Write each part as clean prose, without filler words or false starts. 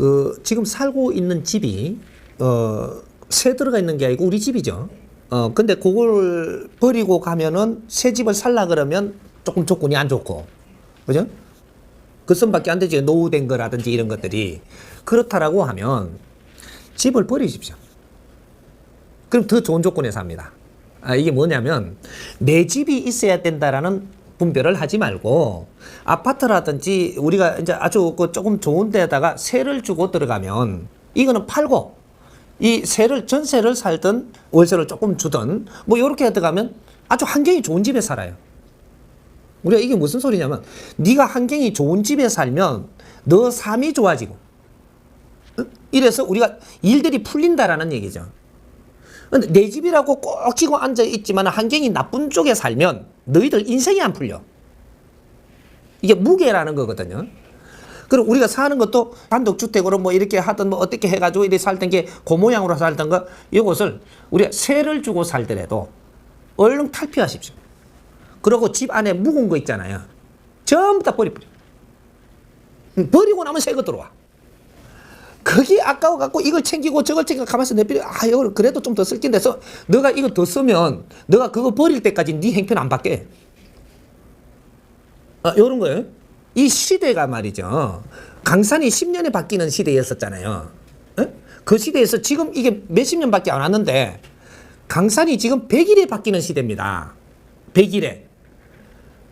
그 지금 살고 있는 집이 새 들어가 있는 게 아니고 우리 집이죠. 근데 그걸 버리고 가면은 새 집을 살라 그러면 조금 조건이 안 좋고, 그죠? 그 선밖에 안 되지. 노후된 거라든지 이런 것들이. 그렇다라고 하면 집을 버리십시오. 그럼 더 좋은 조건에 삽니다. 이게 뭐냐면 내 집이 있어야 된다라는 분별을 하지 말고 아파트라든지 우리가 이제 아주 그 조금 좋은 데다가 세를 주고 들어가면 이거는 팔고 이 세를 전세를 살든 월세를 조금 주든 뭐 이렇게 들어가면 아주 환경이 좋은 집에 살아요. 우리가 이게 무슨 소리냐면 네가 환경이 좋은 집에 살면 너 삶이 좋아지고 이래서 우리가 일들이 풀린다라는 얘기죠. 근데 내 집이라고 꼭 쥐고 앉아 있지만 환경이 나쁜 쪽에 살면 너희들 인생이 안 풀려. 이게 무게라는 거거든요. 그리고 우리가 사는 것도 단독주택으로 뭐 이렇게 하든 뭐 어떻게 해가지고 이렇게 살던 게 그 모양으로 살던 거 이것을 우리가 세를 주고 살더라도 얼른 탈피하십시오. 그리고 집 안에 묵은 거 있잖아요. 전부 다 버리버려. 버리고 나면 새 거 들어와. 그게 아까워갖고 이걸 챙기고 저걸 챙기고 가만있어 내버려. 이걸 그래도 좀 더 쓸 낀 돼서 너가 이거 더 쓰면 너가 그거 버릴 때까지 네 행편 안 바뀌어. 요런 거예요. 이 시대가 말이죠. 강산이 10년에 바뀌는 시대였었잖아요. 그 시대에서 지금 이게 몇십 년밖에 안 왔는데 강산이 지금 100일에 바뀌는 시대입니다. 100일에.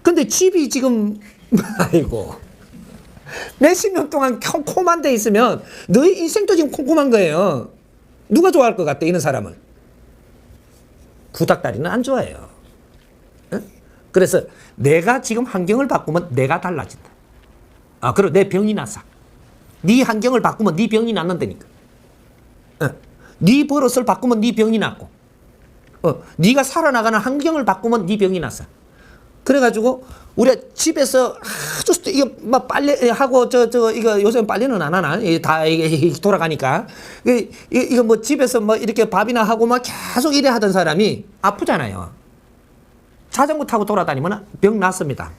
근데 집이 지금 아이고 몇십 년 동안 콤콤한 데 있으면 너의 인생도 지금 콤콤한 거예요. 누가 좋아할 것 같아 이런 사람을? 구닥다리는 안 좋아해요. 그래서 내가 지금 환경을 바꾸면 내가 달라진다. 그리고 내 병이 났어. 네 환경을 바꾸면 네 병이 낫는다니까. 네 버릇을 바꾸면 네 병이 낫고, 네가 살아나가는 환경을 바꾸면 네 병이 났어. 그래가지고 우리가 집에서 아주 이거 막 빨래하고 이거 요새 빨래는 안 하나? 다 이게 돌아가니까 이거 뭐 집에서 뭐 이렇게 밥이나 하고 막 계속 이래 하던 사람이 아프잖아요. 자전거 타고 돌아다니면 병 났습니다.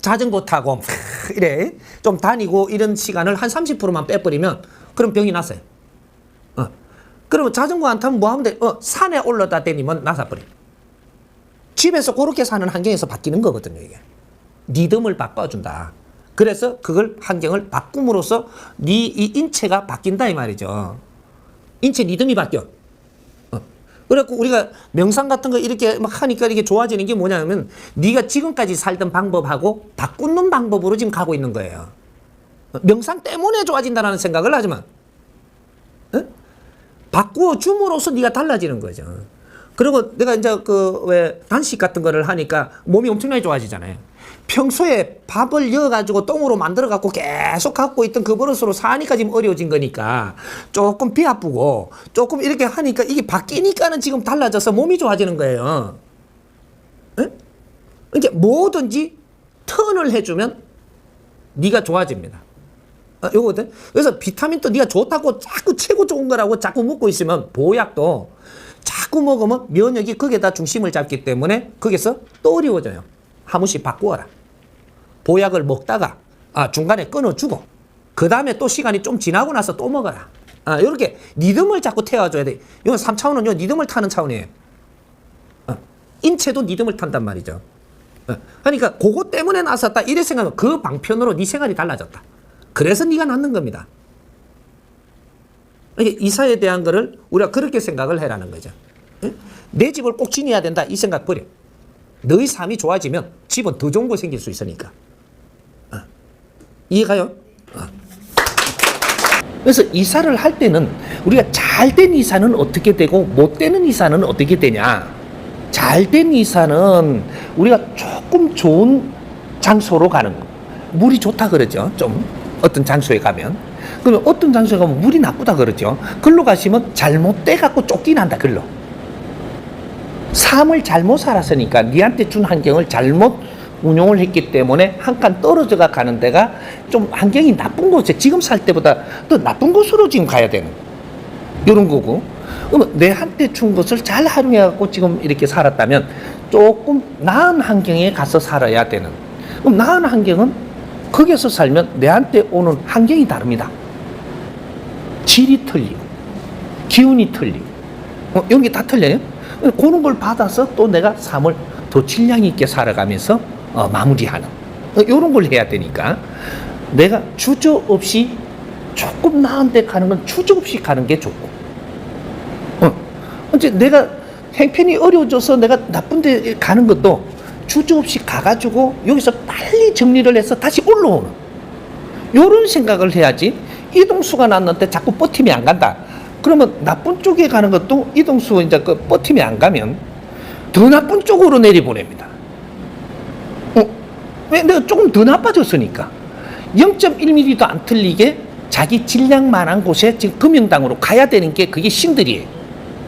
자전거 타고 이래 좀 다니고 이런 시간을 한 30%만 빼버리면 그럼 병이 났어요. 그러면 자전거 안 타면 뭐 하면 돼? 산에 올라다 다니면 나사버려. 집에서 그렇게 사는 환경에서 바뀌는 거거든요, 이게. 리듬을 바꿔준다. 그래서 그걸 환경을 바꿈으로써 이 인체가 바뀐다 이 말이죠. 인체 리듬이 바뀌어. 그래갖고 우리가 명상 같은 거 이렇게 막 하니까 이게 좋아지는 게 뭐냐면 네가 지금까지 살던 방법하고 바꾸는 방법으로 지금 가고 있는 거예요. 명상 때문에 좋아진다는 생각을 하지만 바꾸어 줌으로써 네가 달라지는 거죠. 그리고 내가 이제 왜 단식 같은 거를 하니까 몸이 엄청나게 좋아지잖아요. 평소에 밥을 여가지고 똥으로 만들어갖고 계속 갖고 있던 그 버릇으로 사니까 지금 어려워진 거니까 조금 비 아프고 조금 이렇게 하니까 이게 바뀌니까는 지금 달라져서 몸이 좋아지는 거예요. 이게 뭐든지 턴을 해주면 네가 좋아집니다. 요거든. 그래서 비타민도 네가 좋다고 자꾸 최고 좋은 거라고 자꾸 먹고 있으면 보약도 자꾸 먹으면 면역이 거기에다 중심을 잡기 때문에 거기서 또 어려워져요. 한 번씩 바꾸어라. 보약을 먹다가 중간에 끊어주고 그 다음에 또 시간이 좀 지나고 나서 또 먹어라. 이렇게 리듬을 자꾸 태워줘야 돼. 이건 3차원은 리듬을 타는 차원이에요. 인체도 리듬을 탄단 말이죠. 그러니까 그거 때문에 나섰다 이래 생각하면 그 방편으로 네 생활이 달라졌다. 그래서 네가 낫는 겁니다. 이사에 대한 거를 우리가 그렇게 생각을 해라는 거죠. 내 집을 꼭 지내야 된다 이 생각 버려. 너의 삶이 좋아지면 집은 더 좋은 거 생길 수 있으니까. 이해가요? 그래서 이사를 할 때는 우리가 잘된 이사는 어떻게 되고 못되는 이사는 어떻게 되냐. 잘된 이사는 우리가 조금 좋은 장소로 가는 거. 물이 좋다 그러죠. 좀 어떤 장소에 가면. 그러면 어떤 장소에 가면 물이 나쁘다 그러죠. 글로 가시면 잘못돼갖고 쫓겨난다 글로. 삶을 잘못 살았으니까 니한테 준 환경을 잘못 운용을 했기 때문에 한 칸 떨어져가 가는 데가 좀 환경이 나쁜 곳에 지금 살 때보다 더 나쁜 곳으로 지금 가야 되는 이런 거고. 그러면 내한테 준 것을 잘 활용해갖고 지금 이렇게 살았다면 조금 나은 환경에 가서 살아야 되는. 그럼 나은 환경은 거기서 살면 내한테 오는 환경이 다릅니다. 질이 틀리고 기운이 틀리고 이런 게 다 틀려요. 그런 걸 받아서 또 내가 삶을 더 질량 있게 살아가면서 마무리하는 이런 걸 해야 되니까 내가 주저없이 조금 나은 데 가는 건 주저없이 가는 게 좋고 이제 내가 행편이 어려워져서 내가 나쁜 데 가는 것도 주저없이 가가지고 여기서 빨리 정리를 해서 다시 올라오는 이런 생각을 해야지. 이동수가 났는데 자꾸 버팀이 안 간다. 그러면 나쁜 쪽에 가는 것도 이동수 이제 그 버팀이 안 가면 더 나쁜 쪽으로 내리보냅니다. 왜? 내가 조금 더 나빠졌으니까. 0.1mm도 안 틀리게 자기 질량만한 곳에 지금 금융당으로 가야 되는 게 그게 신들이에요.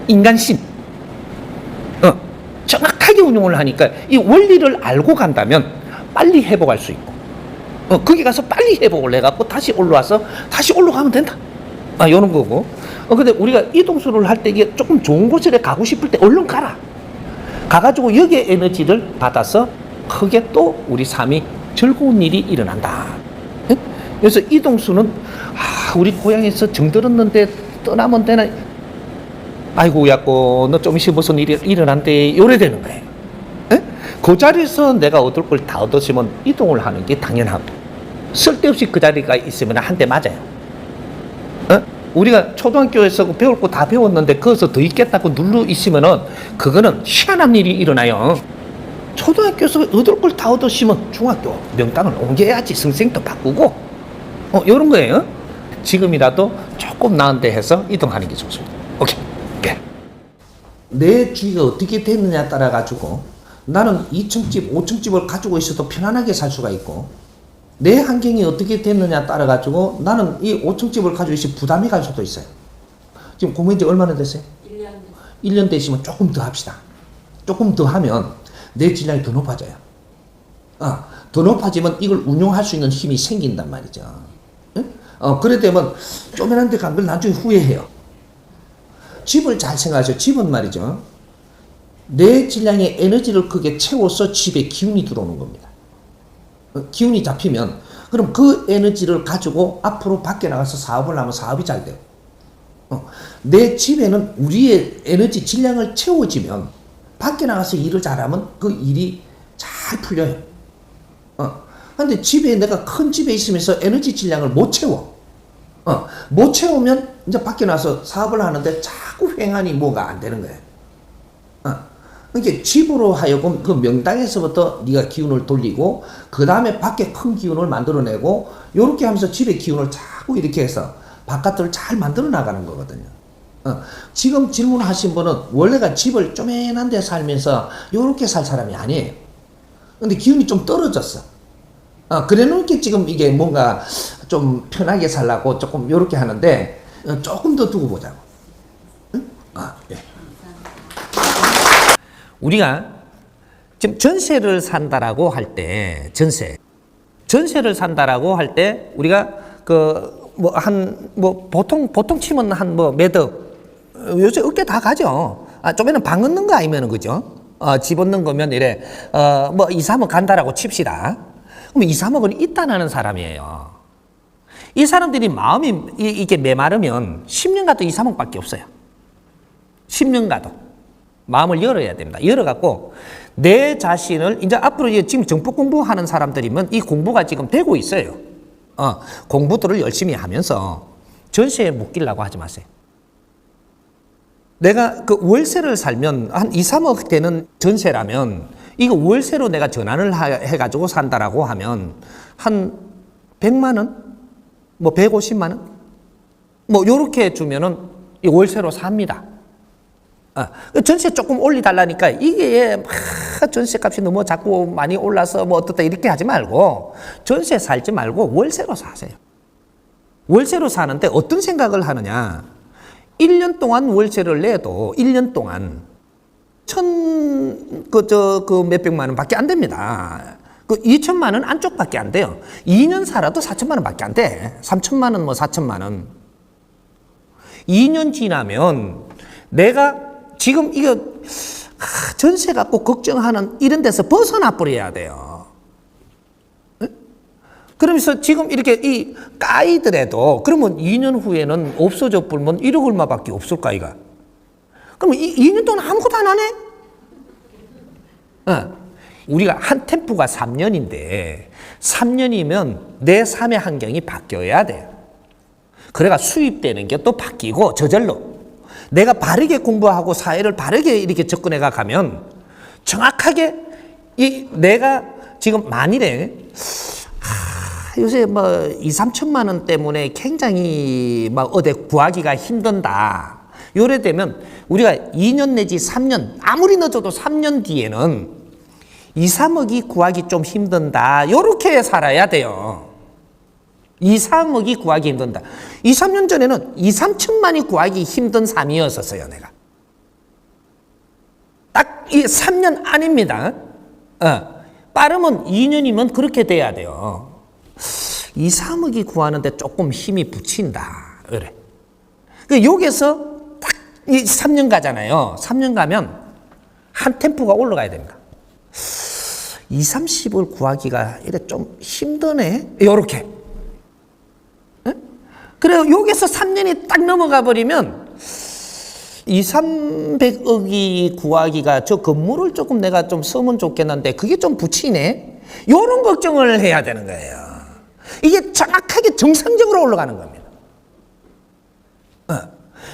인간신. 정확하게 운용을 하니까 이 원리를 알고 간다면 빨리 회복할 수 있고 거기 가서 빨리 회복을 해갖고 다시 올라와서 다시 올라가면 된다. 이런 거고. 근데 우리가 이동수를 할 때 이게 조금 좋은 곳에 가고 싶을 때 얼른 가라. 가가지고 여기에 에너지를 받아서 크게 또 우리 삶이 즐거운 일이 일어난다. 그래서 이동수는 우리 고향에서 정들었는데 떠나면 되나? 아이고 야꼬 너 좀 있으면 무슨 일이 일어난대. 요래 되는 거예요. 그 자리에서 내가 얻을 걸 다 얻었으면 이동을 하는 게 당연하고 쓸데없이 그 자리가 있으면 한 대 맞아요. 우리가 초등학교에서 배울 거 다 배웠는데 거기서 더 있겠다고 눌러 있으면은 그거는 희한한 일이 일어나요. 초등학교에서 얻을 걸 다 얻었으면 중학교 명당을 옮겨야지. 선생도 바꾸고 이런 거예요. 지금이라도 조금 나은 데 해서 이동하는 게 좋습니다. 오케이. 내 주위가 어떻게 됐느냐에 따라 가지고 나는 2층집, 5층집을 가지고 있어도 편안하게 살 수가 있고 내 환경이 어떻게 됐느냐에 따라 가지고 나는 이 5층집을 가지고 있어 부담이 갈 수도 있어요. 지금 공부한 지 얼마나 됐어요? 1년 되시면 조금 더 합시다. 조금 더 하면 내 질량이 더 높아져요. 더 높아지면 이걸 운용할 수 있는 힘이 생긴단 말이죠. 그래 되면 쪼매난 데 간 걸 나중에 후회해요. 집을 잘 생각하세요. 집은 말이죠. 내 질량의 에너지를 크게 채워서 집에 기운이 들어오는 겁니다. 기운이 잡히면 그럼 그 에너지를 가지고 앞으로 밖에 나가서 사업을 하면 사업이 잘 돼요. 내 집에는 우리의 에너지 질량을 채워지면 밖에 나가서 일을 잘하면 그 일이 잘 풀려요. 근데 집에 내가 큰 집에 있으면서 에너지 질량을 못 채워. 못 채우면 이제 밖에 나서 사업을 하는데 자꾸 횡하니 뭐가 안 되는 거예요. 그러니까 집으로 하여금 그 명당에서부터 네가 기운을 돌리고 그 다음에 밖에 큰 기운을 만들어내고 이렇게 하면서 집의 기운을 자꾸 이렇게 해서 바깥을 잘 만들어 나가는 거거든요. 지금 질문하신 분은 원래가 집을 쪼맨한 데 살면서 이렇게 살 사람이 아니에요. 근데 기운이 좀 떨어졌어. 그래 놓게 지금 이게 뭔가 좀 편하게 살라고 조금 이렇게 하는데 조금 더 두고 보자고. 응? 예. 우리가 지금 전세를 산다라고 할 때 전세를 산다라고 할 때 우리가 보통 치면 한 매덕 요새 어깨 다 가죠. 좀에는 방 얻는 거 아니면은 그죠? 집 얻는 거면 이래 2, 3억 간다라고 칩시다. 그럼 2, 3억은 있다는 사람이에요. 이 사람들이 마음이 이게 메마르면 10년 가도 2, 3억밖에 없어요. 10년 가도 마음을 열어야 됩니다. 열어갖고 내 자신을 이제 앞으로 지금 정법 공부하는 사람들이면 이 공부가 지금 되고 있어요. 공부들을 열심히 하면서 전세에 묶이려고 하지 마세요. 내가 그 월세를 살면 한 2, 3억 되는 전세라면 이거 월세로 내가 전환을 해가지고 산다라고 하면 한 100만 원? 150만 원? 요렇게 주면은 이 월세로 삽니다. 전세 조금 올리달라니까 이게 전세 값이 너무 자꾸 많이 올라서 어떻다 이렇게 하지 말고 전세 살지 말고 월세로 사세요. 월세로 사는데 어떤 생각을 하느냐. 1년 동안 월세를 내도 1년 동안 몇백만 원밖에 안 됩니다. 2천만 원 안쪽밖에 안 돼요. 2년 살아도 4천만 원밖에 안 돼. 3천만 원, 4천만 원. 2년 지나면 내가 지금 이거 전세 갖고 걱정하는 이런 데서 벗어나 버려야 돼요. 그러면서 지금 이렇게 이 까이더라도 그러면 2년 후에는 없어져 버리면 1억 얼마밖에 없을까 이가. 그러면 2년 동안 아무것도 안 하네? 우리가 한 템포가 3년인데 3년이면 내 삶의 환경이 바뀌어야 돼요. 그래가 수입되는 게 또 바뀌고 저절로 내가 바르게 공부하고 사회를 바르게 이렇게 접근해 가면 정확하게 내가 지금 만일에 요새 뭐 2, 3천만 원 때문에 굉장히 막 어디 구하기가 힘든다. 요래 되면 우리가 2년 내지 3년, 아무리 늦어도 3년 뒤에는 2, 3억이 구하기 좀 힘든다. 요렇게 살아야 돼요. 2, 3억이 구하기 힘든다. 2, 3년 전에는 2, 3천만이 구하기 힘든 삶이었었어요, 내가. 딱 이 3년 안입니다. 빠르면 2년이면 그렇게 돼야 돼요. 2, 3억이 구하는데 조금 힘이 붙인다. 그래. 여기서 딱 이 3년 가잖아요. 3년 가면 한 템포가 올라가야 됩니다. 2, 30을 구하기가 이래 좀 힘드네. 요렇게. 그래요. 여기서 3년이 딱 넘어가 버리면 2, 300억이 구하기가 저 건물을 조금 내가 좀 쓰면 좋겠는데 그게 좀 붙이네. 요런 걱정을 해야 되는 거예요. 이게 정확하게 정상적으로 올라가는 겁니다.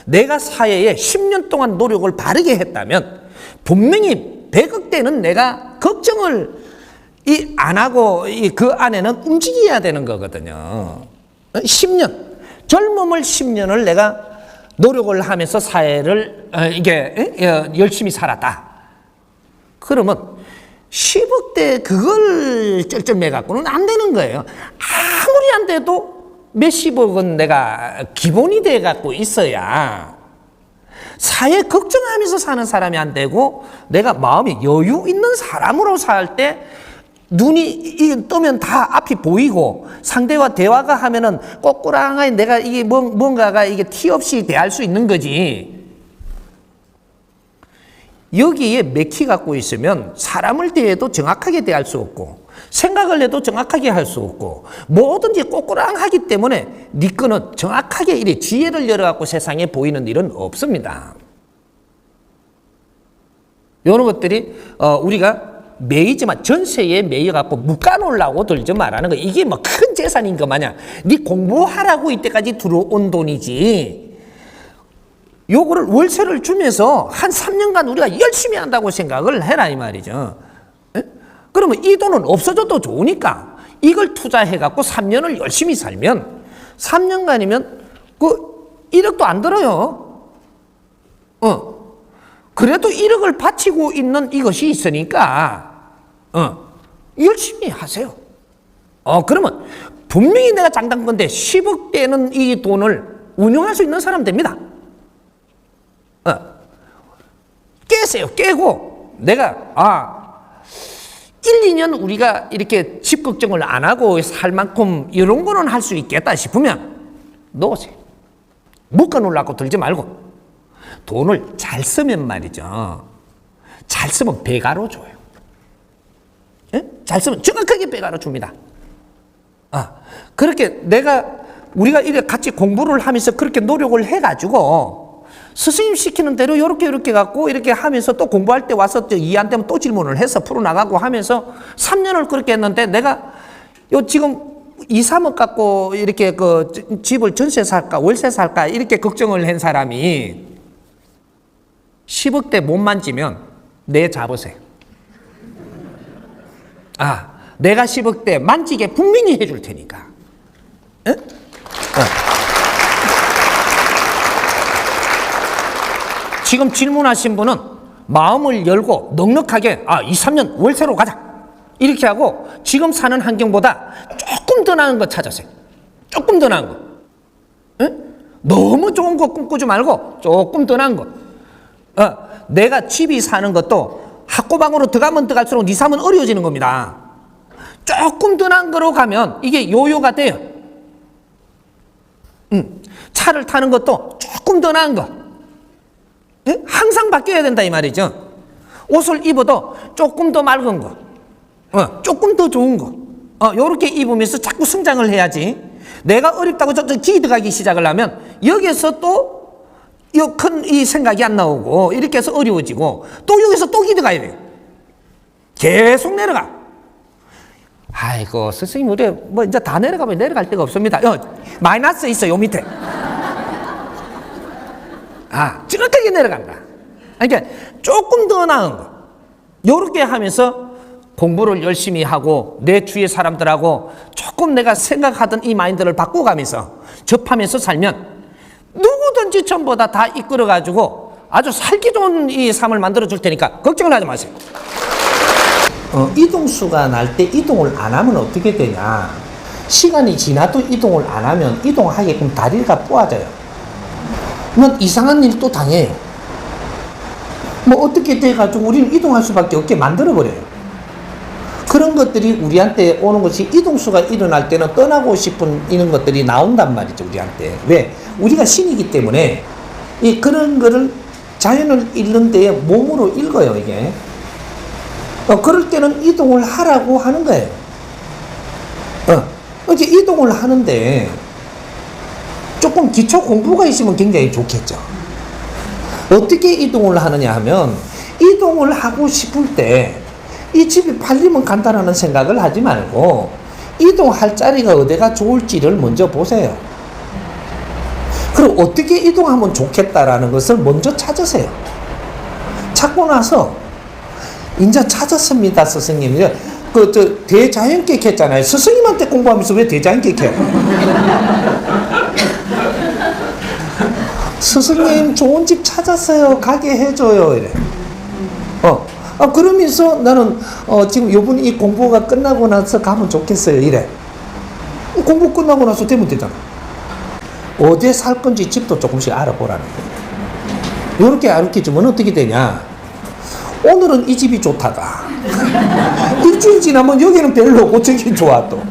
내가 사회에 10년 동안 노력을 바르게 했다면 분명히 100억대는 내가 걱정을 안 하고 그 안에는 움직여야 되는 거거든요. 10년. 젊음을 10년을 내가 노력을 하면서 사회를 열심히 살았다. 그러면 10억대 그걸 쩔쩔매 갖고는 안 되는 거예요. 아무리 안 돼도 몇십억은 내가 기본이 돼 갖고 있어야 사회 걱정하면서 사는 사람이 안 되고 내가 마음이 여유 있는 사람으로 살 때 눈이 뜨면 다 앞이 보이고 상대와 대화가 하면은 꼬꾸랑하게 내가 이게 뭔가가 이게 티 없이 대할 수 있는 거지. 여기에 맥히 갖고 있으면 사람을 대해도 정확하게 대할 수 없고 생각을 해도 정확하게 할 수 없고 뭐든지 꼬꾸랑하기 때문에 네 거는 정확하게 이래 지혜를 열어갖고 세상에 보이는 일은 없습니다. 이런 것들이 우리가 매이지만 전세에 매여갖고 묶어놓으려고 들지 말라는 거. 이게 뭐 큰 재산인 거 마냥 네 공부하라고 이때까지 들어온 돈이지. 요거를 월세를 주면서 한 3년간 우리가 열심히 한다고 생각을 해라 이 말이죠. 에? 그러면 이 돈은 없어져도 좋으니까 이걸 투자해갖고 3년을 열심히 살면 3년간이면 그 1억도 안 들어요. 그래도 1억을 바치고 있는 이것이 있으니까 열심히 하세요. 그러면 분명히 내가 장담컨대 10억대는 이 돈을 운용할 수 있는 사람 됩니다. 깨세요. 깨고 내가 1, 2년 우리가 이렇게 집 걱정을 안 하고 살 만큼 이런 거는 할 수 있겠다 싶으면 넣으세요. 묶어놓으려고 들지 말고 돈을 잘 쓰면 말이죠. 잘 쓰면 배가로 줘요. 예? 잘 쓰면 정확하게 배가로 줍니다. 그렇게 우리가 이렇게 같이 공부를 하면서 그렇게 노력을 해가지고 스승님 시키는 대로 이렇게 갖고 이렇게 하면서 또 공부할 때 와서 이해 안 되면 또 질문을 해서 풀어나가고 하면서 3년을 그렇게 했는데 내가 지금 2, 3억 갖고 이렇게 그 집을 전세 살까 월세 살까 이렇게 걱정을 한 사람이 10억대 못 만지면 내 잡으세요. 내가 10억대 만지게 분명히 해줄 테니까. 에? 지금 질문하신 분은 마음을 열고 넉넉하게 2, 3년 월세로 가자 이렇게 하고 지금 사는 환경보다 조금 더 나은 거 찾으세요. 조금 더 나은 거. 에? 너무 좋은 거 꿈꾸지 말고 조금 더 나은 거. 내가 집이 사는 것도 학고방으로 들어가면 들어갈수록 2, 3은 어려워지는 겁니다. 조금 더 나은 거로 가면 이게 요요가 돼요. 차를 타는 것도 조금 더 나은 거. 예? 항상 바뀌어야 된다 이 말이죠. 옷을 입어도 조금 더 맑은 거, 조금 더 좋은 거. 요렇게 입으면서 자꾸 성장을 해야지. 내가 어렵다고 저쪽 기득하기 시작을 하면 여기서 또 큰 이 생각이 안 나오고 이렇게 해서 어려워지고 또 여기서 또 기득해야 돼요. 계속 내려가. 아이고 선생님 우리 뭐 이제 다 내려가면 내려갈 데가 없습니다. 마이너스 있어 요 밑에. 정확하게 내려간다. 그러니까 조금 더 나은 거 요렇게 하면서 공부를 열심히 하고 내 주위의 사람들하고 조금 내가 생각하던 이 마인드를 바꿔가면서 접하면서 살면 누구든지 전보다 다 이끌어가지고 아주 살기 좋은 이 삶을 만들어 줄 테니까 걱정을 하지 마세요. 이동수가 날 때 이동을 안 하면 어떻게 되냐. 시간이 지나도 이동을 안 하면 이동하게끔 다리가 꼬아져요. 그러면 이상한 일 또 당해요. 뭐 어떻게 돼가지고 우리는 이동할 수밖에 없게 만들어버려요. 그런 것들이 우리한테 오는 것이 이동수가 일어날 때는 떠나고 싶은 이런 것들이 나온단 말이죠. 우리한테. 왜? 우리가 신이기 때문에 그런 거를 자연을 읽는 데에 몸으로 읽어요. 이게. 그럴 때는 이동을 하라고 하는 거예요. 이제 이동을 하는데 조금 기초 공부가 있으면 굉장히 좋겠죠. 어떻게 이동을 하느냐 하면 이동을 하고 싶을 때 이 집이 팔리면 간다라는 생각을 하지 말고 이동할 자리가 어디가 좋을지를 먼저 보세요. 그리고 어떻게 이동하면 좋겠다라는 것을 먼저 찾으세요. 찾고 나서 이제 찾았습니다, 스승님. 대자연객 했잖아요. 스승님한테 공부하면서 왜 대자연객 해요? 스승님 좋은 집 찾았어요. 가게 해줘요. 이래. 그러면서 나는 지금 요번 이 공부가 끝나고 나서 가면 좋겠어요. 이래. 공부 끝나고 나서 되면 되잖아. 어디에 살 건지 집도 조금씩 알아보라는 거예요. 이렇게 알려주면 어떻게 되냐. 오늘은 이 집이 좋다가 일주일 지나면 여기는 별로고 저기 좋아 또.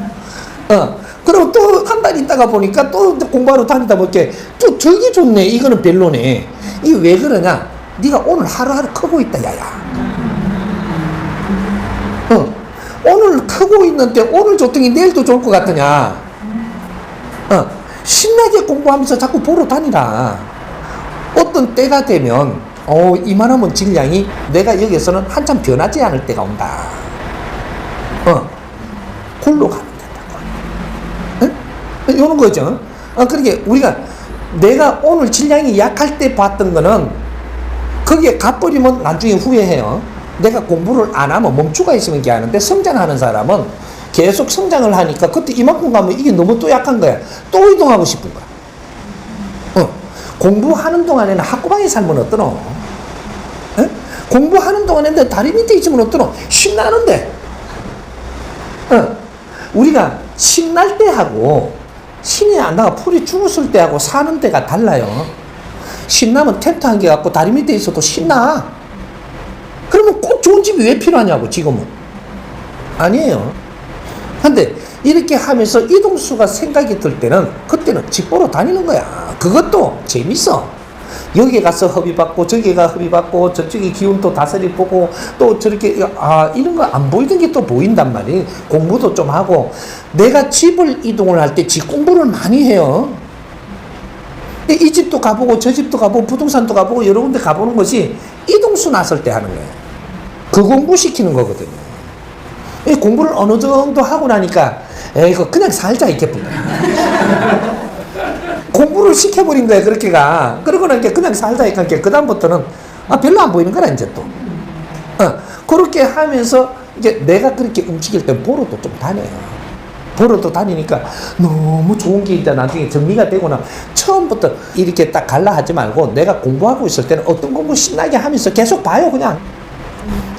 그럼 또 한 달 있다가 보니까 또 공부하러 다니다 보니까 또 저기 좋네. 이거는 별로네. 이게 왜 그러냐. 네가 오늘 하루하루 크고 있다 야야. 오늘 크고 있는데 오늘 좋더니 내일도 좋을 것 같으냐. 신나게 공부하면서 자꾸 보러 다니라. 어떤 때가 되면 이만하면 질량이 내가 여기서는 한참 변하지 않을 때가 온다. 골로 가면 된다고. 이런 거죠. 그러니까 우리가 내가 오늘 질량이 약할 때 봤던 거는 거기에 가버리면 나중에 후회해요. 내가 공부를 안 하면 멈추가 있으면 이렇게 하는데 성장하는 사람은 계속 성장을 하니까 그때 이만큼 가면 이게 너무 또 약한 거야. 또 이동하고 싶은 거야. 공부하는 동안에는 학구방에 살면 어떠노? 공부하는 동안에 다리 밑에 있으면 어떠노? 신나는데. 우리가 신날 때하고 신이 안 나가 풀이 죽었을 때하고 사는 때가 달라요. 신나면 텐트 한 개 갖고 다리 밑에 있어도 신나. 그러면 꼭 좋은 집이 왜 필요하냐고 지금은. 아니에요. 근데 이렇게 하면서 이동수가 생각이 들 때는 그때는 집 보러 다니는 거야. 그것도 재밌어. 여기 가서 허비받고 저기가 허비받고 저쪽에 기운도 다스리 보고 또 저렇게 이런 거 안 보이던 게 또 보인단 말이에요. 공부도 좀 하고. 내가 집을 이동을 할 때 집 공부를 많이 해요. 이 집도 가보고 저 집도 가보고 부동산도 가보고 여러 군데 가보는 것이 이동수 났을 때 하는 거예요. 그 공부 시키는 거거든요. 이 공부를 어느 정도 하고 나니까 이거 그냥 살자 이렇게 뿐. 공부를 시켜버린 거야 그렇게가. 그러고 나니까 그냥 살자 이렇게. 그 다음부터는 별로 안 보이는 거라 이제 또. 그렇게 하면서 이제 내가 그렇게 움직일 때 보러도 좀 다녀요. 보러도 다니니까 너무 좋은 게 있다. 나중에 정리가 되고 나면 처음부터 이렇게 딱 갈라 하지 말고 내가 공부하고 있을 때는 어떤 공부 신나게 하면서 계속 봐요. 그냥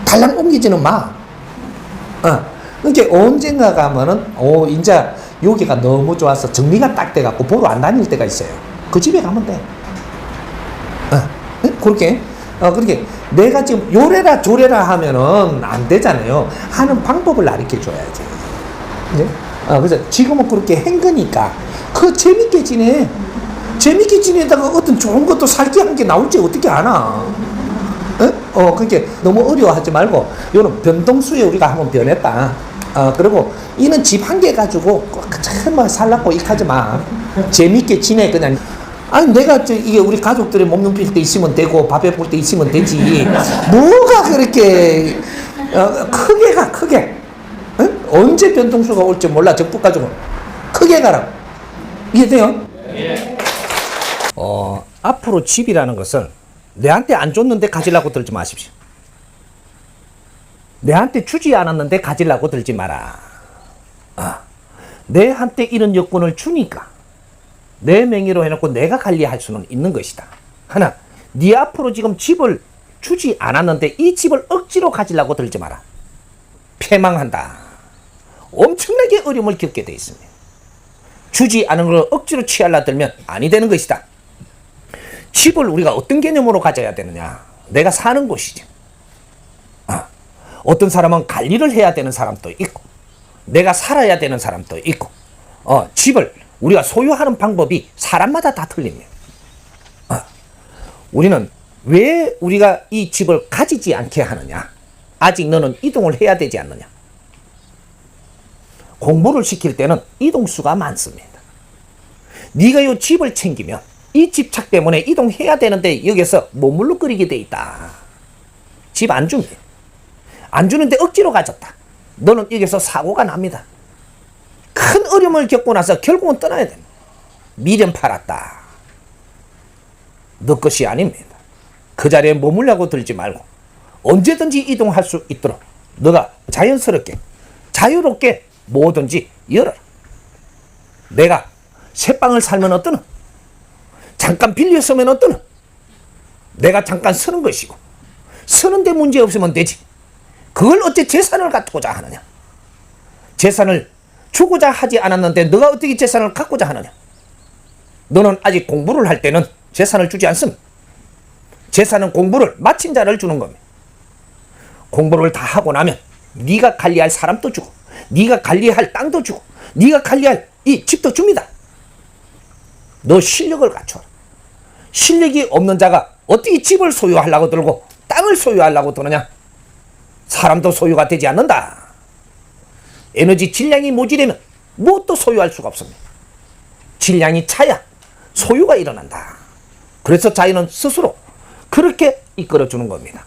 달랑 옮기지는 마. 그러니까 언젠가 가면은 이제 여기가 너무 좋아서 정리가 딱 돼갖고 보러 안 다닐 때가 있어요. 그 집에 가면 돼. 그렇게 그렇게 내가 지금 요래라 조래라 하면은 안 되잖아요. 하는 방법을 가르쳐 줘야지. 네? 그래서 지금은 그렇게 한 거니까 재밌게 지내. 재밌게 지내다가 어떤 좋은 것도 살기한 게 나올지 어떻게 아나. 그러니까 너무 어려워하지 말고 요런 변동수에 우리가 한번 변했다. 그리고 이는 집 한 개 가지고 정말 살라고 익하지 마. 재밌게 지내 그냥. 아니 내가 이게 우리 가족들이 몸 num필 때 있으면 되고 밥에 볼 때 있으면 되지. 뭐가 그렇게 크게 가 크게. 응? 언제 변동수가 올지 몰라. 적북 가지고 크게 가라. 이해돼요? 예. 앞으로 집이라는 것을 내한테 안 줬는데 가지려고 들지 마십시오. 내한테 주지 않았는데 가지려고 들지 마라. 내한테 이런 여건을 주니까 내 명의로 해놓고 내가 관리할 수는 있는 것이다. 하나, 네 앞으로 지금 집을 주지 않았는데 이 집을 억지로 가지려고 들지 마라. 패망한다. 엄청나게 어려움을 겪게 돼 있습니다. 주지 않은 걸 억지로 취하려 들면 아니 되는 것이다. 집을 우리가 어떤 개념으로 가져야 되느냐. 내가 사는 곳이지. 어떤 사람은 관리를 해야 되는 사람도 있고 내가 살아야 되는 사람도 있고 집을 우리가 소유하는 방법이 사람마다 다 틀립니다. 우리는 왜 우리가 이 집을 가지지 않게 하느냐. 아직 너는 이동을 해야 되지 않느냐. 공부를 시킬 때는 이동수가 많습니다. 네가 이 집을 챙기면 이 집착 때문에 이동해야 되는데 여기서 머물러거리게 돼 있다. 집 안 줍니다. 안 주는데 억지로 가졌다. 너는 여기서 사고가 납니다. 큰 어려움을 겪고 나서 결국은 떠나야 됩니다. 미련 팔았다. 너 것이 아닙니다. 그 자리에 머물려고 들지 말고 언제든지 이동할 수 있도록 너가 자연스럽게 자유롭게 뭐든지 열어라. 내가 새방을 살면 어떠나? 잠깐 빌려 쓰면 어떠나? 내가 잠깐 쓰는 것이고 쓰는데 문제 없으면 되지. 그걸 어째 재산을 갖고자 하느냐. 재산을 주고자 하지 않았는데 너가 어떻게 재산을 갖고자 하느냐. 너는 아직 공부를 할 때는 재산을 주지 않습니다. 재산은 공부를 마친 자를 주는 겁니다. 공부를 다 하고 나면 네가 관리할 사람도 주고 네가 관리할 땅도 주고 네가 관리할 이 집도 줍니다. 너 실력을 갖춰라. 실력이 없는 자가 어떻게 집을 소유하려고 들고 땅을 소유하려고 드느냐. 사람도 소유가 되지 않는다. 에너지 질량이 모자라면 무엇도 소유할 수가 없습니다. 질량이 차야 소유가 일어난다. 그래서 자연은 스스로 그렇게 이끌어주는 겁니다.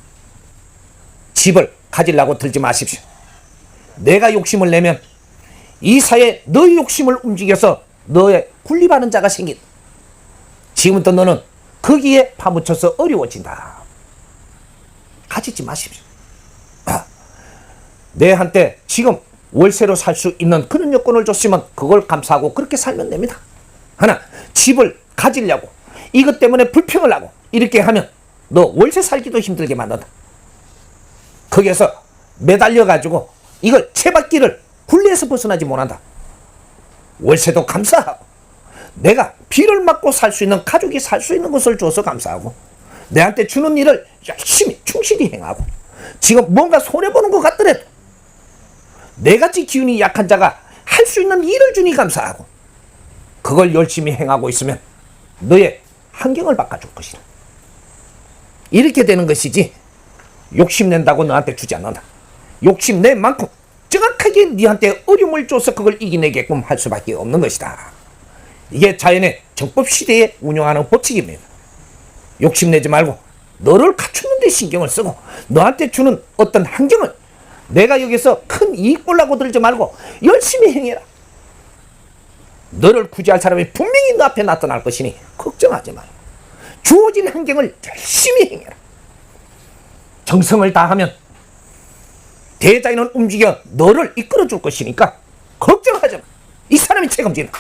집을 가지려고 들지 마십시오. 내가 욕심을 내면 이 사회에 너의 욕심을 움직여서 너의 군림하는 자가 생긴다. 지금부터 너는 거기에 파묻혀서 어려워진다. 가지지 마십시오. 내한테 지금 월세로 살 수 있는 그런 여건을 줬으면 그걸 감사하고 그렇게 살면 됩니다. 하나, 집을 가지려고 이것 때문에 불평을 하고 이렇게 하면 너 월세 살기도 힘들게 만든다. 거기에서 매달려 가지고 이걸 채받기를 굴레에서 벗어나지 못한다. 월세도 감사하고 내가 비를 맞고 살 수 있는 가족이 살 수 있는 것을 줘서 감사하고 내한테 주는 일을 열심히 충실히 행하고 지금 뭔가 손해보는 것 같더라도 내같이 기운이 약한 자가 할 수 있는 일을 주니 감사하고 그걸 열심히 행하고 있으면 너의 환경을 바꿔줄 것이다. 이렇게 되는 것이지 욕심낸다고 너한테 주지 않는다. 욕심낸 만큼 정확하게 너한테 어려움을 줘서 그걸 이겨내게끔 할 수밖에 없는 것이다. 이게 자연의 정법시대에 운영하는 법칙입니다. 욕심내지 말고 너를 갖추는 데 신경을 쓰고 너한테 주는 어떤 환경을 내가 여기서 큰 이익 보려고 들지 말고 열심히 행해라. 너를 구제할 사람이 분명히 너 앞에 나타날 것이니 걱정하지 말고 주어진 환경을 열심히 행해라. 정성을 다하면 대자연은 움직여 너를 이끌어 줄 것이니까 걱정하지 마. 이 사람이 책임지는.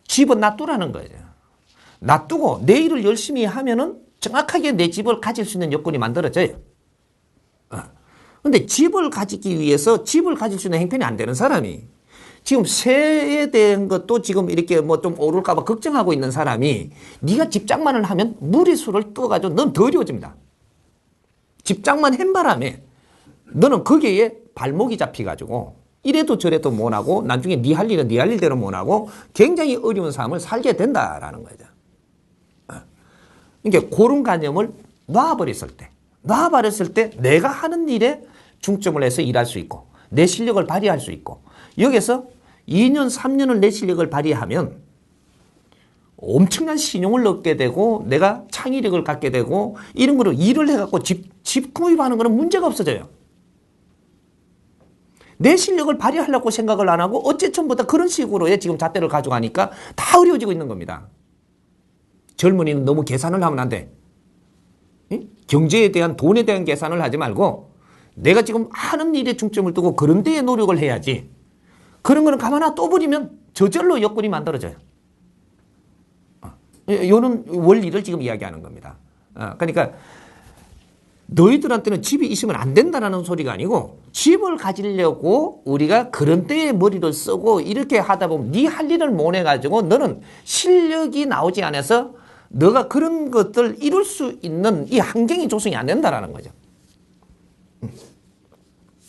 집은 놔두라는 거예요. 놔두고 내 일을 열심히 하면은 정확하게 내 집을 가질 수 있는 여건이 만들어져요. 근데 집을 가지기 위해서 집을 가질 수 있는 형편이 안 되는 사람이 지금 세에 대한 것도 지금 이렇게 뭐 좀 오를까봐 걱정하고 있는 사람이 네가 집장만을 하면 무리수를 떠가지고 넌 더 어려워집니다. 집장만 한 바람에 너는 거기에 발목이 잡혀가지고 이래도 저래도 못하고 나중에 네 할 일은 네 할 일대로 못하고 굉장히 어려운 삶을 살게 된다라는 거죠. 그러니까 그런 관념을 놔버렸을 때 내가 하는 일에 중점을 해서 일할 수 있고 내 실력을 발휘할 수 있고 여기서 2년, 3년을 내 실력을 발휘하면 엄청난 신용을 얻게 되고 내가 창의력을 갖게 되고 이런 거로 일을 해갖고 집 구입하는 거는 문제가 없어져요. 내 실력을 발휘하려고 생각을 안 하고 어째전부터 그런 식으로의 지금 잣대를 가져가니까 다 어려워지고 있는 겁니다. 젊은이는 너무 계산을 하면 안 돼. 경제에 대한 돈에 대한 계산을 하지 말고 내가 지금 하는 일에 중점을 두고 그런 데에 노력을 해야지. 그런 거는 가만 둬버리면 저절로 여건이 만들어져요. 이런 원리를 지금 이야기하는 겁니다. 그러니까 너희들한테는 집이 있으면 안 된다는 소리가 아니고 집을 가지려고 우리가 그런 때에 머리를 쓰고 이렇게 하다 보면 네 할 일을 못 해가지고 너는 실력이 나오지 않아서 너가 그런 것들 이룰 수 있는 이 환경이 조성이 안 된다라는 거죠.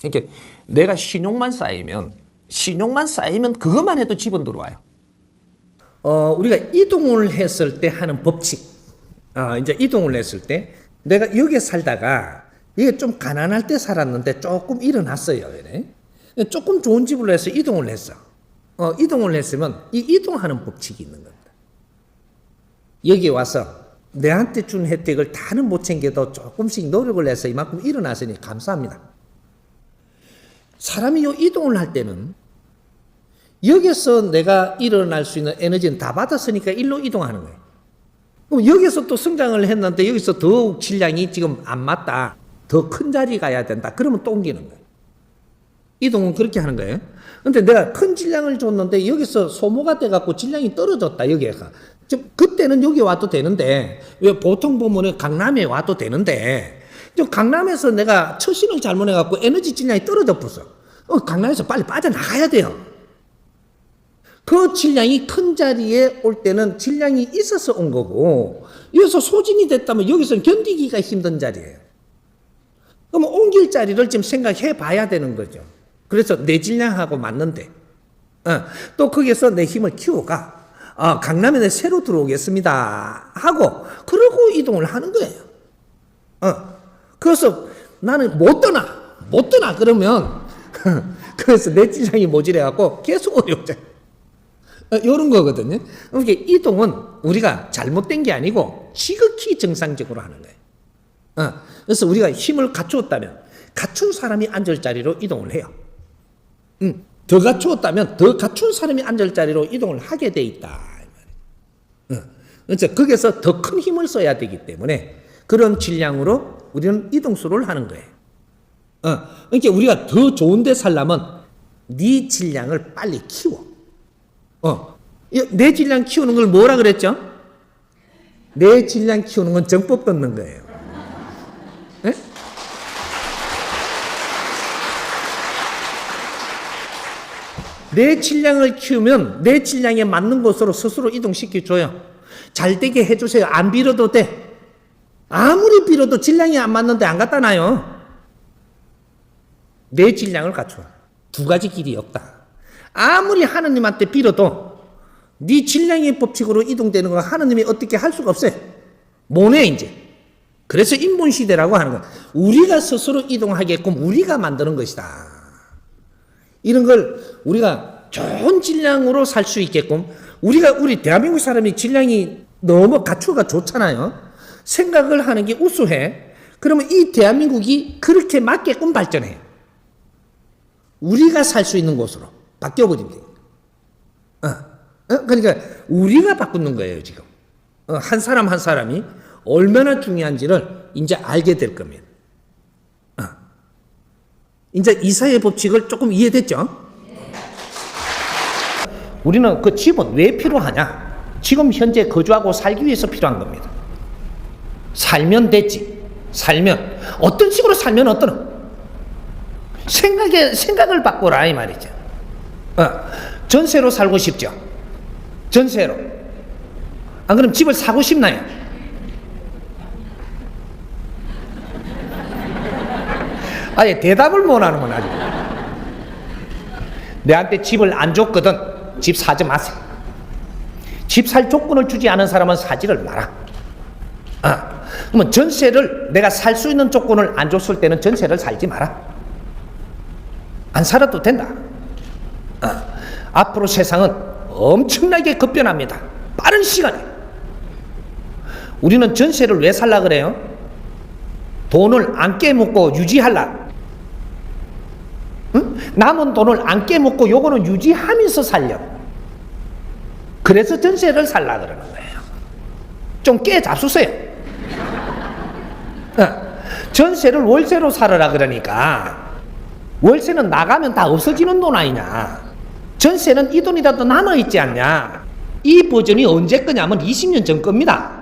그러니까 내가 신용만 쌓이면 그것만 해도 집은 들어와요. 우리가 이동을 했을 때 하는 법칙. 이제 이동을 했을 때 내가 여기에 살다가 이게 좀 가난할 때 살았는데 조금 일어났어요. 조금 좋은 집으로 해서 이동을 했어. 이동을 했으면 이 이동하는 법칙이 있는 겁니다. 여기 와서 내한테 준 혜택을 다는 못 챙겨도 조금씩 노력을 해서 이만큼 일어났으니 감사합니다. 사람이 요 이동을 할 때는 여기서 내가 일어날 수 있는 에너지는 다 받았으니까 일로 이동하는 거예요. 그럼 여기서 또 성장을 했는데 여기서 더욱 질량이 지금 안 맞다. 더 큰 자리 가야 된다. 그러면 또 옮기는 거예요. 이동은 그렇게 하는 거예요. 근데 내가 큰 질량을 줬는데 여기서 소모가 돼갖고 질량이 떨어졌다. 여기가. 그때는 여기 와도 되는데 왜 보통 보면은 강남에 와도 되는데 강남에서 내가 처신을 잘못해갖고 에너지 질량이 떨어져 버렸어. 강남에서 빨리 빠져나가야 돼요. 그 질량이 큰 자리에 올 때는 질량이 있어서 온 거고 여기서 소진이 됐다면 여기서는 견디기가 힘든 자리예요. 그러면 옮길 자리를 지금 생각해 봐야 되는 거죠. 그래서 내 질량하고 맞는데 또 거기서 내 힘을 키워가 강남에 내 새로 들어오겠습니다 하고 그러고 이동을 하는 거예요. 그래서 나는 못 떠나 그러면 그래서 내 질량이 모자라갖고 계속 어려워져요. 이런 거거든요. 그러니까 이동은 우리가 잘못된 게 아니고 지극히 정상적으로 하는 거예요. 그래서 우리가 힘을 갖추었다면 갖춘 사람이 앉을 자리로 이동을 해요. 더 갖추었다면 더 갖춘 사람이 앉을 자리로 이동을 하게 돼 있다. 그래서 거기서 더 큰 힘을 써야 되기 때문에 그런 질량으로 우리는 이동수를 하는 거예요. 그러니까 우리가 더 좋은 데 살려면 네 질량을 빨리 키워. 내 질량 키우는 걸 뭐라 그랬죠? 내 질량 키우는 건 정법 듣는 거예요. 네? 내 질량을 키우면 내 질량에 맞는 곳으로 스스로 이동시켜줘요. 잘 되게 해주세요. 안 빌어도 돼. 아무리 빌어도 질량이 안 맞는데 안 갖다 놔요. 내 질량을 갖춰. 두 가지 길이 없다. 아무리 하느님한테 빌어도 네 질량의 법칙으로 이동되는 거 하느님이 어떻게 할 수가 없어요. 못해 이제. 그래서 인본시대라고 하는 거야. 우리가 스스로 이동하게끔 우리가 만드는 것이다. 이런 걸 우리가 좋은 질량으로 살 수 있게끔 우리 대한민국 사람이 질량이 너무 갖추어가 좋잖아요. 생각을 하는 게 우수해. 그러면 이 대한민국이 그렇게 맞게끔 발전해요. 우리가 살 수 있는 곳으로 바뀌어버립니다. 그러니까 우리가 바꾸는 거예요 지금. 한 사람 한 사람이 얼마나 중요한지를 이제 알게 될 겁니다. 이제 이사의 법칙을 조금 이해됐죠? 우리는 그 집은 왜 필요하냐? 지금 현재 거주하고 살기 위해서 필요한 겁니다. 살면 됐지. 살면 어떤 식으로 살면 어떠노? 생각을 바꾸라 이 말이죠. 전세로 살고 싶죠? 전세로. 안 그럼 집을 사고 싶나요? 아예 대답을 못 하는구나 아직. 내한테 집을 안 줬거든. 집 사지 마세요. 집 살 조건을 주지 않은 사람은 사지를 마라. 그러면 전세를 내가 살 수 있는 조건을 안 줬을 때는 전세를 살지 마라. 안 살아도 된다. 앞으로 세상은 엄청나게 급변합니다. 빠른 시간에. 우리는 전세를 왜 살라 그래요? 돈을 안 깨먹고 유지하려. 응? 남은 돈을 안 깨먹고 요거는 유지하면서 살려. 그래서 전세를 살라 그러는 거예요. 좀 깨잡수세요. 전세를 월세로 살아라 그러니까 월세는 나가면 다 없어지는 돈 아니냐. 전세는 이 돈이라도 남아있지 않냐. 이 버전이 언제 거냐면 20년 전 겁니다.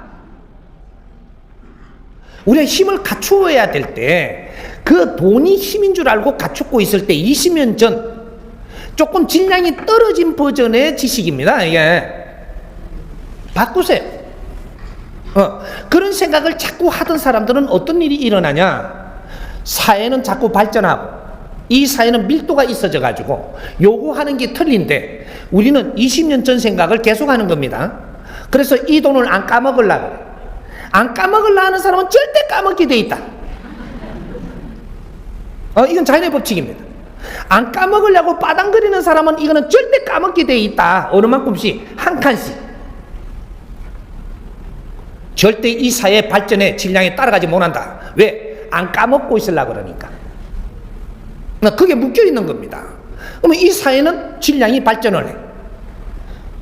우리가 힘을 갖추어야 될 때 그 돈이 힘인 줄 알고 갖추고 있을 때 20년 전 조금 질량이 떨어진 버전의 지식입니다. 이게 바꾸세요. 그런 생각을 자꾸 하던 사람들은 어떤 일이 일어나냐. 사회는 자꾸 발전하고 이 사회는 밀도가 있어져 가지고 요구하는 게 틀린데 우리는 20년 전 생각을 계속하는 겁니다. 그래서 이 돈을 안 까먹으려고 그래. 안 까먹으려 하는 사람은 절대 까먹게 돼 있다. 이건 자연의 법칙입니다. 안 까먹으려고 빠당거리는 사람은 이거는 절대 까먹게 돼 있다. 어느 만큼씩 한 칸씩. 절대 이 사회 발전의 질량에 따라가지 못한다. 왜? 안 까먹고 있으려고 그러니까. 그게 묶여 있는 겁니다. 그러면 이 사회는 질량이 발전을 해.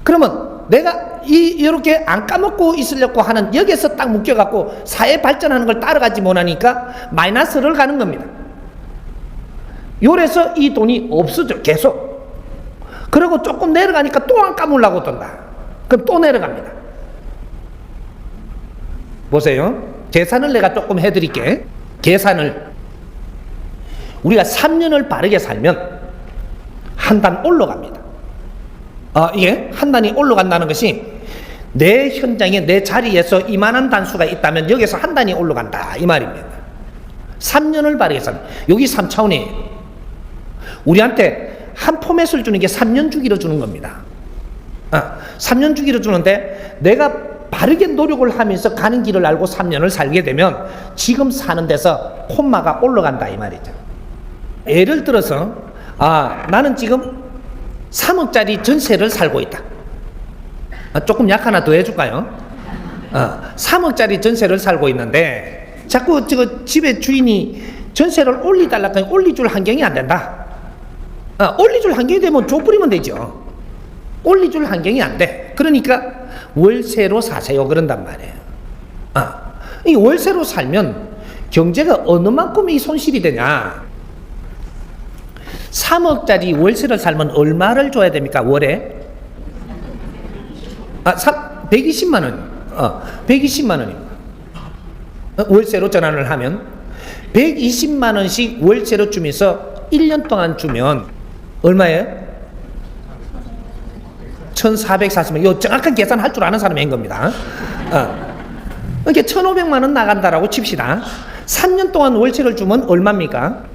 그러면 내가 이렇게 안 까먹고 있으려고 하는 여기에서 딱 묶여갖고 사회 발전하는 걸 따라가지 못하니까 마이너스를 가는 겁니다. 요래서 이 돈이 없어져 계속. 그리고 조금 내려가니까 또 안 까먹으려고 든다. 그럼 또 내려갑니다. 보세요. 계산을 내가 조금 해드릴게. 계산을 우리가 3년을 바르게 살면 한 단 올라갑니다. 이게 한 단이 올라간다는 것이 내 현장에 내 자리에서 이만한 단수가 있다면 여기서 한 단이 올라간다 이 말입니다. 3년을 바르게 살면 여기 3차원이에요. 우리한테 한 포맷을 주는 게 3년 주기로 주는 겁니다. 3년 주기로 주는데 내가 바르게 노력을 하면서 가는 길을 알고 3년을 살게 되면 지금 사는 데서 콤마가 올라간다 이 말이죠. 예를 들어서 나는 지금 3억짜리 전세를 살고 있다. 조금 약 하나 더 해줄까요? 3억짜리 전세를 살고 있는데 자꾸 집의 주인이 전세를 올리달라고 하니 올리줄 환경이 안 된다. 올리줄 환경이 되면 줘버리면 되죠. 올리줄 환경이 안 돼. 그러니까 월세로 사세요 그런단 말이에요. 이 월세로 살면 경제가 어느 만큼의 손실이 되냐. 3억짜리 월세를 살면 얼마를 줘야 됩니까 월에? 120만 원. 120만 원입니다. 월세로 전환을 하면 120만 원씩 월세로 주면서 1년 동안 주면 얼마예요? 1440만. 요 정확한 계산할 줄 아는 사람이 한 겁니다. 이렇게 1500만 원 나간다라고 칩시다. 3년 동안 월세를 주면 얼마입니까?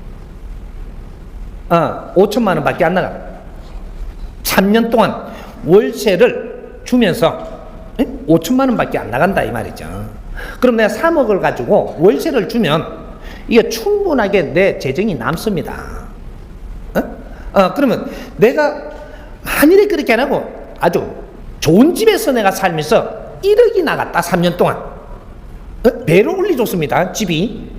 5천만 원밖에 안 나가. 3년 동안 월세를 주면서 5천만 원밖에 안 나간다 이 말이죠. 그럼 내가 3억을 가지고 월세를 주면 이게 충분하게 내 재정이 남습니다. 그러면 내가 만일에 그렇게 안 하고 아주 좋은 집에서 내가 살면서 1억이 나갔다 3년 동안 배로 올려줬습니다. 집이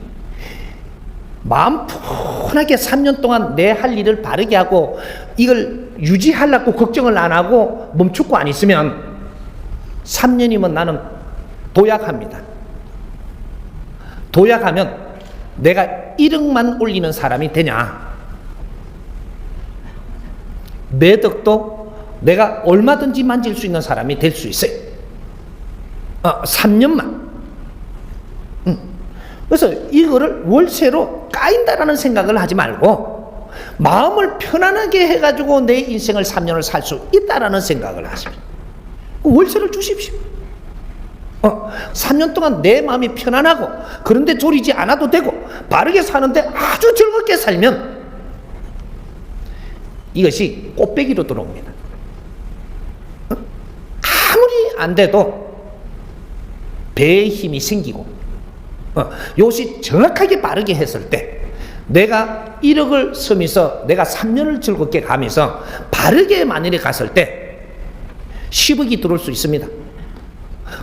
마음 편하게 3년 동안 내 할 일을 바르게 하고 이걸 유지하려고 걱정을 안 하고 멈추고 안 있으면 3년이면 나는 도약합니다. 도약하면 내가 1억만 올리는 사람이 되냐. 매덕도 내가 얼마든지 만질 수 있는 사람이 될 수 있어요. 3년만. 그래서 이거를 월세로 까인다라는 생각을 하지 말고 마음을 편안하게 해가지고 내 인생을 3년을 살 수 있다라는 생각을 하십시오. 월세를 주십시오. 3년 동안 내 마음이 편안하고 그런데 졸이지 않아도 되고 바르게 사는데 아주 즐겁게 살면 이것이 꽃배기로 들어옵니다. 아무리 안 돼도 배의 힘이 생기고 이것이 정확하게 바르게 했을 때 내가 1억을 쓰면서 내가 3년을 즐겁게 가면서 바르게 만일에 갔을 때 10억이 들어올 수 있습니다.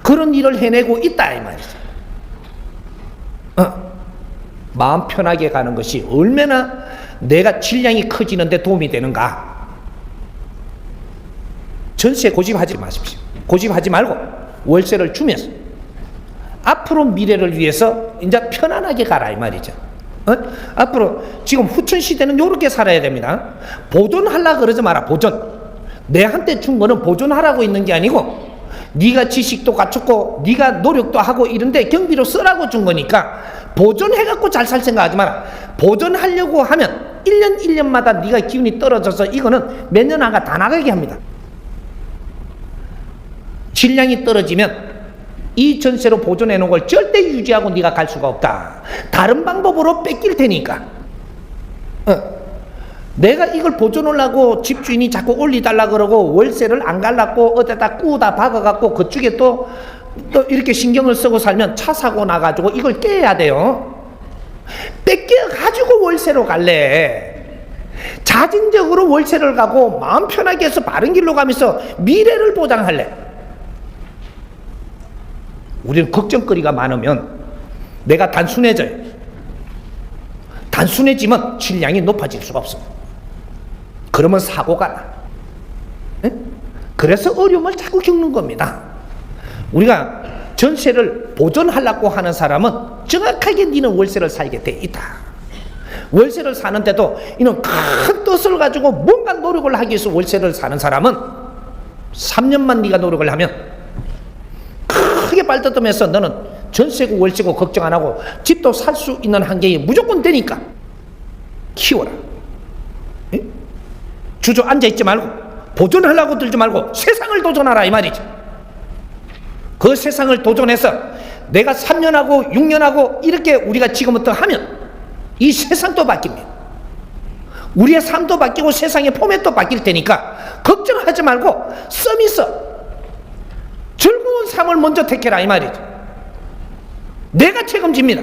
그런 일을 해내고 있다 이 말이죠. 마음 편하게 가는 것이 얼마나 내가 질량이 커지는데 도움이 되는가. 전세 고집하지 마십시오. 고집하지 말고 월세를 주면서 앞으로 미래를 위해서 이제 편안하게 가라 이 말이죠. 앞으로 지금 후천 시대는 이렇게 살아야 됩니다. 보존하려고 그러지 마라. 보존. 내한테 준 거는 보존하라고 있는 게 아니고 네가 지식도 갖췄고 네가 노력도 하고 이런데 경비로 쓰라고 준 거니까 보존해갖고 잘 살 생각하지 마라. 보존하려고 하면 1년 1년마다 네가 기운이 떨어져서 이거는 몇 년 안가 다 나가게 합니다. 질량이 떨어지면 이 전세로 보존해 놓은 걸 절대 유지하고 네가 갈 수가 없다. 다른 방법으로 뺏길 테니까. 내가 이걸 보존하려고 집주인이 자꾸 올리달라 그러고 월세를 안 갈라고 어디다 꾸다 박아갖고 그쪽에 또 이렇게 신경을 쓰고 살면 차 사고 나가지고 이걸 깨야 돼요. 뺏겨가지고 월세로 갈래. 자진적으로 월세를 가고 마음 편하게 해서 바른 길로 가면서 미래를 보장할래. 우리는 걱정거리가 많으면 내가 단순해져요. 단순해지면 질량이 높아질 수가 없습니다. 그러면 사고가 나. 그래서 어려움을 자꾸 겪는 겁니다. 우리가 전세를 보존하려고 하는 사람은 정확하게 니는 월세를 살게 돼 있다. 월세를 사는데도 이는 큰 뜻을 가지고 뭔가 노력을 하기 위해서 월세를 사는 사람은 3년만 네가 노력을 하면 크게 발돋움해서 너는 전세고 월세고 걱정 안 하고 집도 살 수 있는 환경이 무조건 되니까 키워라. 주저 앉아있지 말고 보존하려고 들지 말고 세상을 도전하라 이 말이지. 그 세상을 도전해서 내가 3년하고 6년하고 이렇게 우리가 지금부터 하면 이 세상도 바뀝니다. 우리의 삶도 바뀌고 세상의 포맷도 바뀔 테니까 걱정하지 말고 썸이서 즐거운 삶을 먼저 택해라 이 말이죠. 내가 책임집니다.